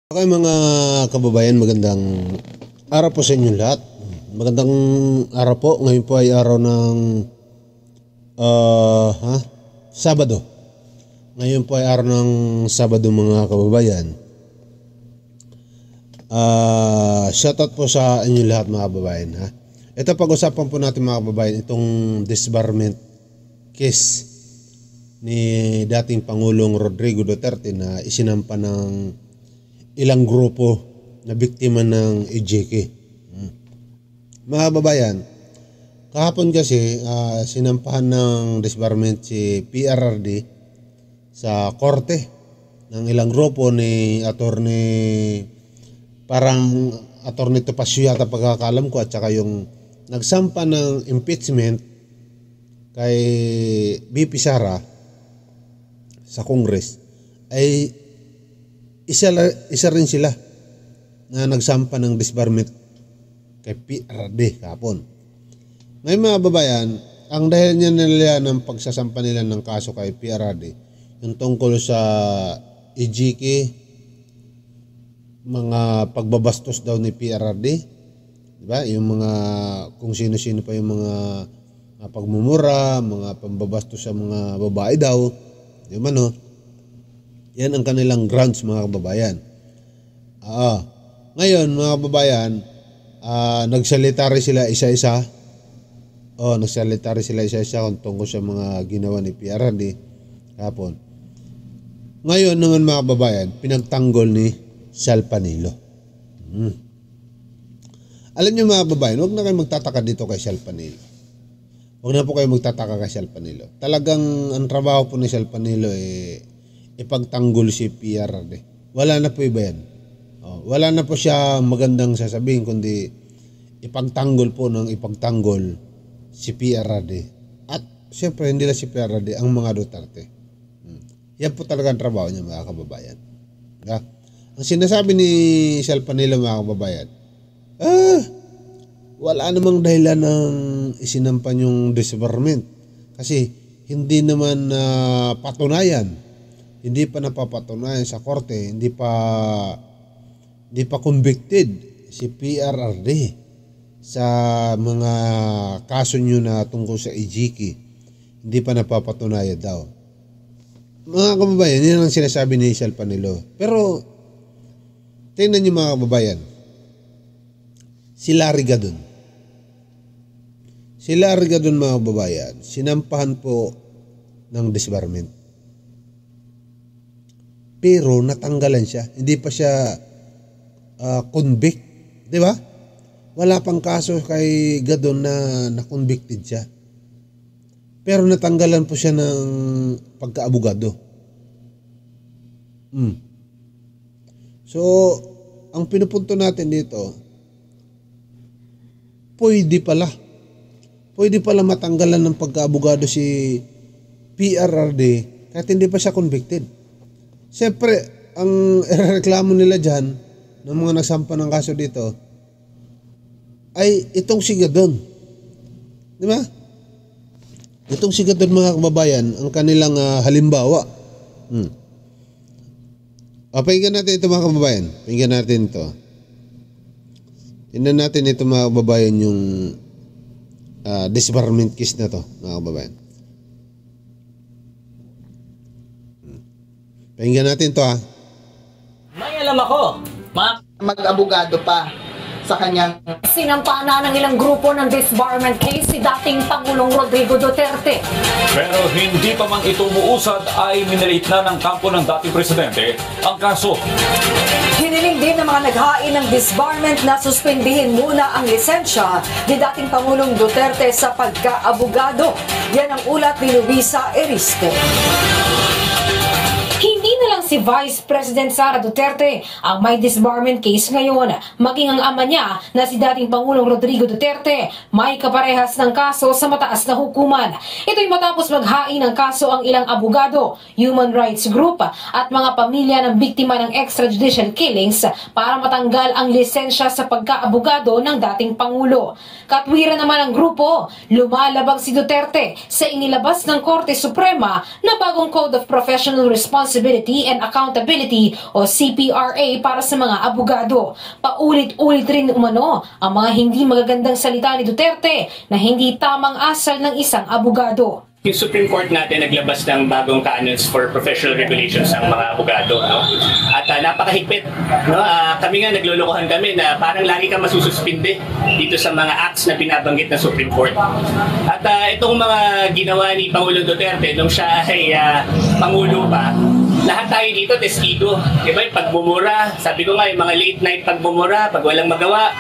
Okay mga kababayan, magandang araw po sa inyo lahat. Magandang araw po. Ngayon po ay araw ng Sabado. Ngayon po ay araw ng Sabado mga kababayan. Shoutout po sa inyo lahat mga kababayan. Ito pag-usapan po natin mga kababayan itong disbarment case ni dating Pangulong Rodrigo Duterte na isinampa ng ilang grupo na biktima ng EJK. Mga kababayan, kahapon kasi sinampahan ng disbarment si PRRD sa korte ng ilang grupo ni Attorney Topacio yata pagkakalam ko, at saka yung nagsampa ng impeachment kay BP Sara sa Congress ay isa rin sila na nagsampa ng disbarment kay PRRD kahapon. Ngayon mga babayan, ang dahil niya nila ng pagsasampa nila ng kaso kay PRRD, yung tungkol sa EJK, mga pagbabastos daw ni PRRD, diba? Yung mga kung sino-sino pa yung mga pagmumura, mga pambabastos sa mga babae daw, yung yan ang kanilang grounds mga kababayan. Ngayon mga kababayan, nagsalita rin sila isa-isa. Nagsalita rin sila isa-isa tungkol sa mga ginawa ni PRRD kahapon. Ngayon naman mga kababayan, pinagtanggol ni Sal Panilo. Alam niyo mga kababayan, huwag na kayo magtataka dito kay Sal Panilo. Huwag na po kayo magtataka kay Sal Panilo. Talagang ang trabaho po ni Sal Panilo ipagtanggol si PRRD. Wala na po iba yan. Wala na po siya magandang sasabihin kundi ipagtanggol si PRRD. At siyempre hindi lang si PRRD, ang mga Duterte. Yan po talaga ang trabaho niya mga kababayan. Ang sinasabi ni Sal Panilo mga kababayan, wala namang dahilan ng isinampan yung disbarment kasi hindi naman patunayan. Hindi pa napapatunayan sa korte, hindi pa convicted si PRRD sa mga kaso nyo na tungkol sa EJK. Hindi pa napapatunayan daw. Mga kababayan, yan ang sinasabi ni Sal Panilo. Pero tingnan nyo mga kababayan, si Larry Gadon mga kababayan, sinampahan po ng disbarment. Pero natanggalan siya. Hindi pa siya convict. Di ba? Wala pang kaso kay Gadon na convicted siya. Pero natanggalan po siya ng pagkaabogado. So, ang pinupunto natin dito, pwede pala matanggalan ng pagkaabogado si PRRD kahit hindi pa siya convicted. Siyempre, ang irereklamo nila dyan ng mga nagsampa ng kaso dito ay itong si Gadon. Di ba? Itong si Gadon mga kababayan, ang kanilang halimbawa. Pakinggan natin ito mga kababayan. Pakinggan natin ito. Tingnan natin ito mga kababayan yung disbarment case na to mga kababayan. Pakinggan natin to May alam ako, mag-abogado pa sa kanyang sinampahan na ng ilang grupo ng disbarment case si dating Pangulong Rodrigo Duterte. pero hindi pa man ito umuusad ay minaliit na ng kampo ng dating presidente ang kaso. Hiniling din ng mga naghain ng disbarment na suspendihin muna ang lisensya ni dating Pangulong Duterte sa pagka-abogado. Yan ang ulat ni Luisa Eriste. Hindi na lang si Vice President Sara Duterte ang may disbarment case ngayon. Maging ang ama niya na si dating Pangulong Rodrigo Duterte may kaparehas ng kaso sa mataas na hukuman. Ito'y matapos maghain ng kaso ang ilang abogado, human rights group at mga pamilya ng biktima ng extrajudicial killings para matanggal ang lisensya sa pagkaabogado ng dating Pangulo. Katwiran naman ang grupo, lumalabag si Duterte sa inilabas ng Korte Suprema na bagong Code of Professional Responsibility and and Accountability o CPRA para sa mga abogado. Paulit-ulit rin umano ang mga hindi magagandang salita ni Duterte na hindi tamang asal ng isang abogado. Yung Supreme Court natin naglabas ng bagong canons for professional regulations ng mga abogado. No? At napakahigpit. No? Kami nga naglulukuhan kami na parang lagi ka masususpinde dito sa mga acts na binabanggit ng Supreme Court. At itong mga ginawa ni Pangulong Duterte nung siya ay Pangulo pa, lahat tayo dito testigo. Diba? Yung pagbumura, sabi ko nga yung mga late night pagbumura, pag walang magawa,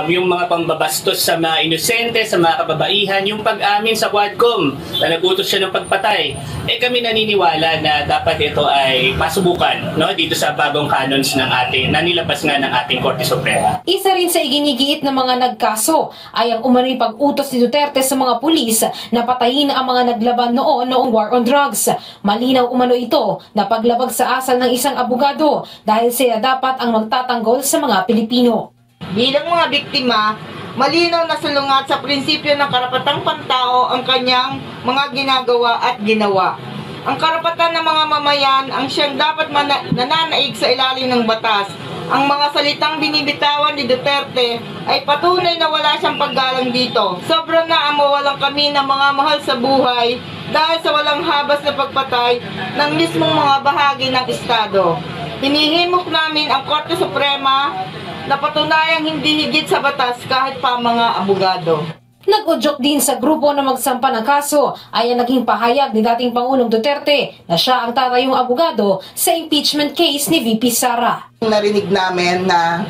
yung mga pambabastos sa mga inosente, sa mga kababaihan, yung pag-amin sa Quadcom na nagutos siya ng pagpatay. Kami naniniwala na dapat ito ay masubukan, no, dito sa bagong canons ng ating, na nilabas nga ng ating Korte Suprema. Isa rin sa iginigiit ng mga nagkaso ay ang umano'y pag-utos ni Duterte sa mga pulis na patayin ang mga naglaban noong war on drugs. Malinaw umano ito na paglabag sa asal ng isang abogado dahil sila dapat ang magtatanggol sa mga Pilipino. Bilang mga biktima, malinaw na salungat sa prinsipyo ng karapatang pantao ang kanyang mga ginagawa at ginawa. Ang karapatan ng mga mamayan ang siyang dapat nananaig sa ilalim ng batas. Ang mga salitang binibitawan ni Duterte ay patunay na wala siyang paggalang dito. Sobra na ang mawalang kami ng mga mahal sa buhay dahil sa walang habas na pagpatay ng mismong mga bahagi ng Estado. Hinihimok namin ang Korte Suprema na patunayang hindi higit sa batas kahit pa mga abogado. Nag-udyok din sa grupo na magsampa ng kaso ay ang naging pahayag ni dating Pangulong Duterte na siya ang tatayong abogado sa impeachment case ni VP Sara. Narinig namin na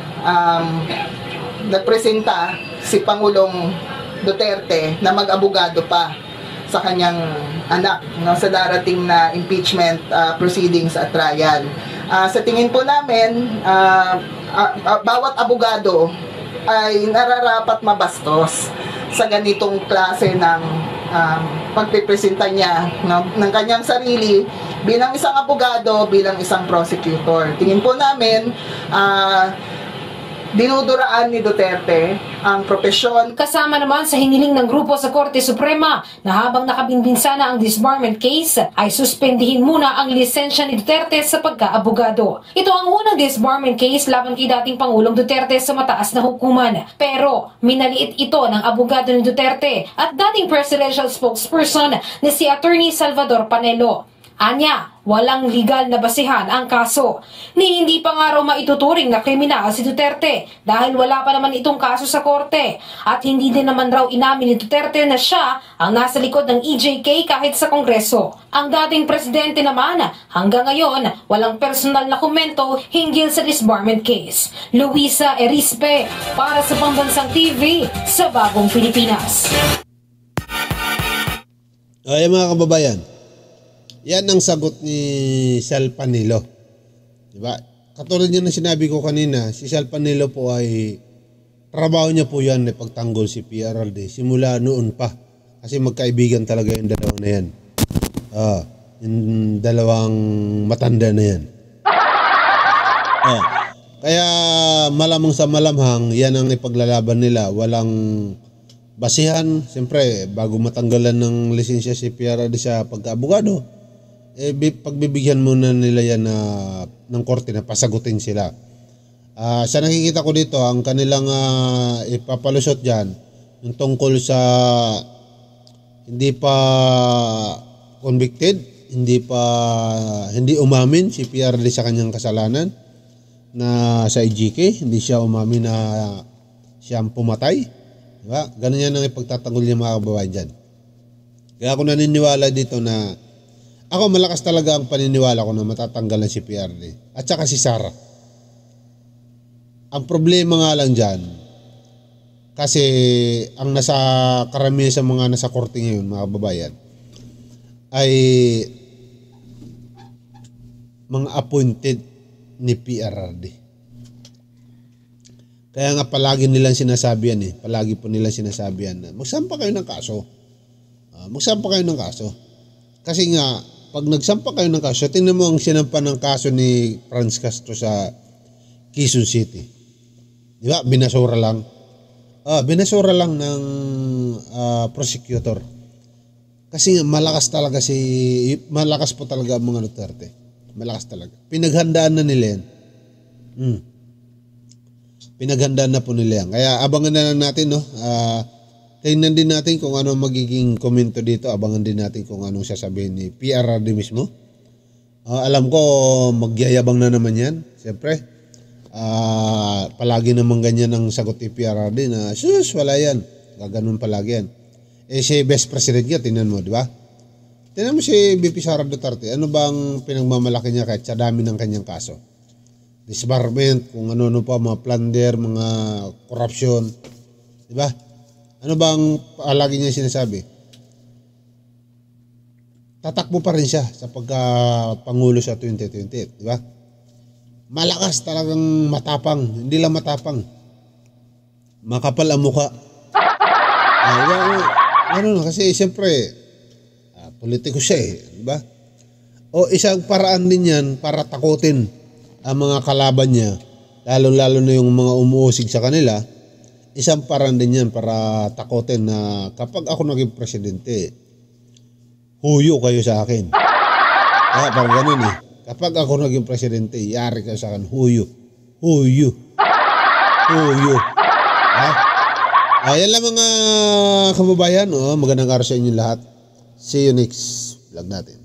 nagpresenta si Pangulong Duterte na mag-abogado pa sa kanyang anak, no, sa darating na impeachment proceedings at trial. Sa tingin po namin, bawat abogado ay nararapat mabastos sa ganitong klase ng pagpipresenta niya ng kanyang sarili bilang isang abogado, bilang isang prosecutor. Tingin po namin, dinuduraan ni Duterte ang propesyon. Kasama naman sa hiniling ng grupo sa Korte Suprema na habang nakabinbin sana ang disbarment case ay suspendihin muna ang lisensya ni Duterte sa pagka-abogado. Ito ang unang disbarment case laban kay dating Pangulong Duterte sa mataas na hukuman. Pero minaliit ito ng abogado ni Duterte at dating presidential spokesperson na si Attorney Salvador Panelo. Anya, walang legal na basihan ang kaso. Ni hindi pa nga raw maituturing na kriminal si Duterte dahil wala pa naman itong kaso sa korte. At hindi din naman raw inamin ni Duterte na siya ang nasa likod ng EJK kahit sa Kongreso. Ang dating presidente naman hanggang ngayon walang personal na komento hinggil sa disbarment case. Luisa Erispe para sa Pambansang TV sa Bagong Pilipinas. Ay mga kababayan, yan ang sagot ni Sal Panelo. Diba? Katulad yun na sinabi ko kanina, si Sal Panelo po ay trabaho niya po yan na pagtanggol si PRRD simula noon pa. Kasi magkaibigan talaga yung dalawa na yan. Yung dalawang matanda na yan. Kaya malamang sa malamhang, yan ang ipaglalaban nila. Walang basihan. Siyempre, bago matanggalan ng lisensya si PRRD sa pagka-abogado, pagbibigyan muna nila yan ng korte na pasagutin sila. Sa nakikita ko dito, ang kanilang ipapalusot dyan, yung tungkol sa hindi pa convicted, hindi umamin si PRRD sa kanyang kasalanan na sa EJK, hindi siya umamin na siyang pumatay. Diba? Ganun yan ang ipagtatanggol niya mga kababayan dyan. Kaya ako naniniwala dito na ako malakas talaga ang paniniwala ko na matatanggalan si PRRD at saka si Sara. Ang problema nga lang dyan, kasi ang nasa karamihan sa mga nasa korte ngayon mga kababayan ay mga appointed ni PRRD. Kaya nga palagi nilang sinasabi yan palagi po nilang sinasabi yan na magsampa kayo ng kaso. Magsampa kayo ng kaso. Kasi nga, pag nagsampa kayo ng kaso, tingnan mo ang sinampa ng kaso ni Franz Castro sa Quezon City. Di ba? Binasura lang. Binasura lang ng prosecutor. Kasi malakas po talaga ang mga Duterte. Malakas talaga. Pinaghandaan na nila yan. Pinaghandaan na po nila yan. Kaya abangan na lang natin, no? Tingnan din natin kung ano magiging komento dito. Abangan din natin kung anong sasabihin ni PRRD mismo. Alam ko, magyayabang na naman yan. Siyempre, palagi naman ganyan ang sagot ni PRRD na, sus, wala yan. Gaganon palagi yan. Si Vice President niya, tingnan mo, di ba? Tingnan mo si VP Sara Duterte, ano bang pinagmamalaki niya kahit sa dami ng kanyang kaso? Disbarment, kung ano pa, mga plunder, mga corruption. Di ba? Ano bang lagi niya sinasabi? Tatakbo pa rin siya sa pagka-pangulo sa 2028. Di ba? Malakas, talagang matapang. Hindi lang matapang. Makapal ang mukha. Kasi siyempre, politiko siya di ba? O isang paraan din yan para takutin ang mga kalaban niya, lalo-lalo na yung mga umuusig sa kanila. Isang paraan din yan para takutin na kapag ako naging presidente, huyo kayo sa akin. Parang ganun Kapag ako naging presidente, yari kayo sa akin, huyo. Ayan lang mga kababayan, magandang araw sa inyo lahat. See you next vlog natin.